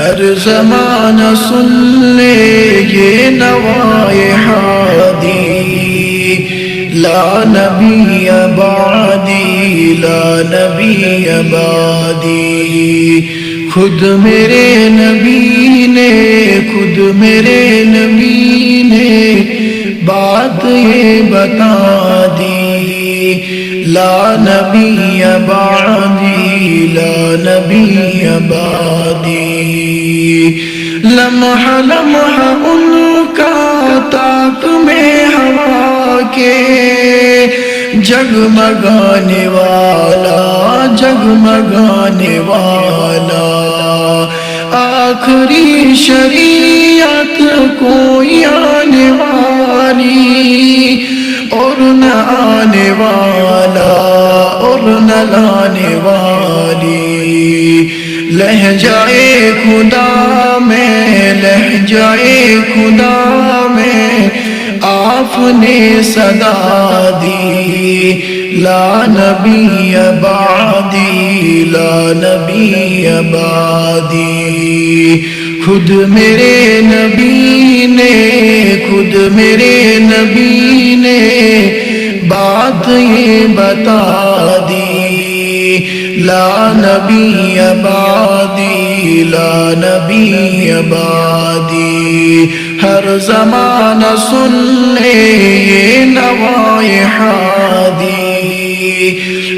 ہر زمانہ سن لے یہ نوائے ہادی لا نبی بعدی لا نبی بعدی خود میرے نبی نے خود میرے نبی نے بات یہ بتا دی لا نبی بعدی لا نبی بعدی لمحہ لمحہ ان کا طاق میں ہوا کے جگمگانے والا جگمگانے والا آخری شریعت کوئی آنے والی اور نہ آنے والا اور نہ لانے والی لہجائے خدا میں لہجائے خدا میں آپ نے صدا دی لا نبی بعدی لا نبی بعدی خود میرے نبی نے خود میرے نبی نے بات یہ بتا دی لا نبی بعدی لا نبی بعدی ہر زمانہ سن لے یہ نوائے ہادی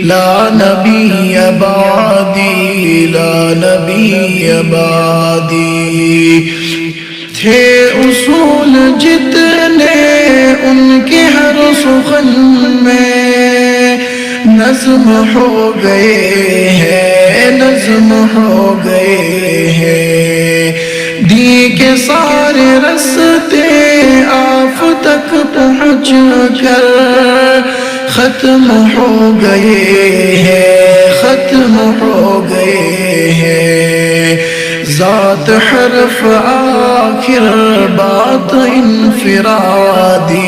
لا نبی بعدی لا نبی بعدی تھے اصول جتنے ان کے ہر سخن میں نظم ہو گئے ہیں نظم ہو گئے ہیں دی کے سارے رستے آپ تک پہنچ کر ختم ہو گئے ہیں ختم ہو گئے ہیں ذات حرف آخر بات انفرادی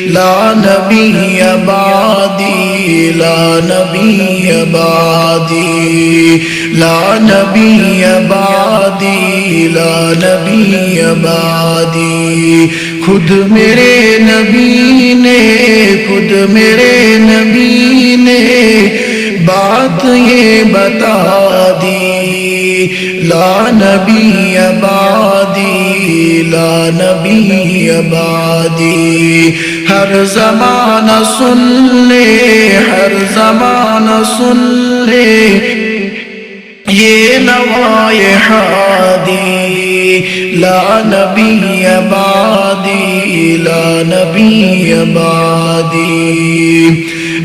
لا نبی بعدی لا نبی بعدی لا نبی بعدی لا نبی بعدی خود میرے نبی نے خود میرے نبی نے بات یہ بتا دی لا نبی بعدی لا نبی بعدی ہر زمانہ سن لے ہر زمانہ سن لے یہ نوائے ہادی لا نبی بعدی لا نبی بعدی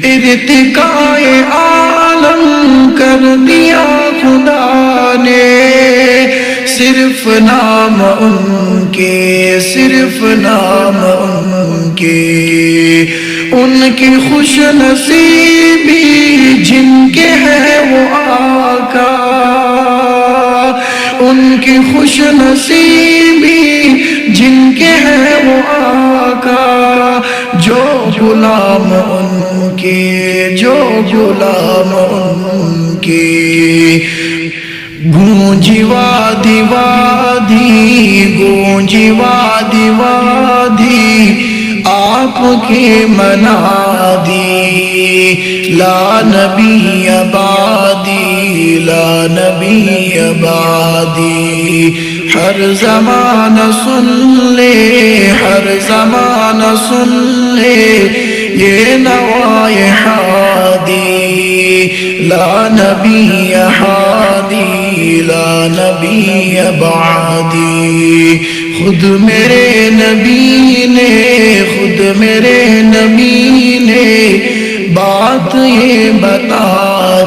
ارتقاء عالم کر دیا خدا نے صرف نام ان کے صرف نام ان کی خوش نصیبی جن کے ہیں وہ آقا ان کی خوش نصیبی جن کے ہیں وہ آقا جو غلام ان کے جو غلام ان کے گونجی وادی وادی گونجی وادی وادی آپ کی منادی لا نبی بعدی لا نبی بعدی ہر زمانہ سن لے ہر زمانہ سن لے یہ نوائے ہادی لا نبی ہادی لا نبی بعدی خود میرے نبی نے خود میرے نبی نے بات یہ بتا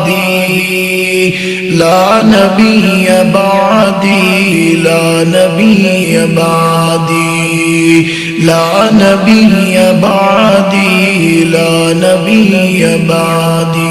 دی لا نبی بعدی لا نبی بعدی لا نبی بعدی لا نبی بعدی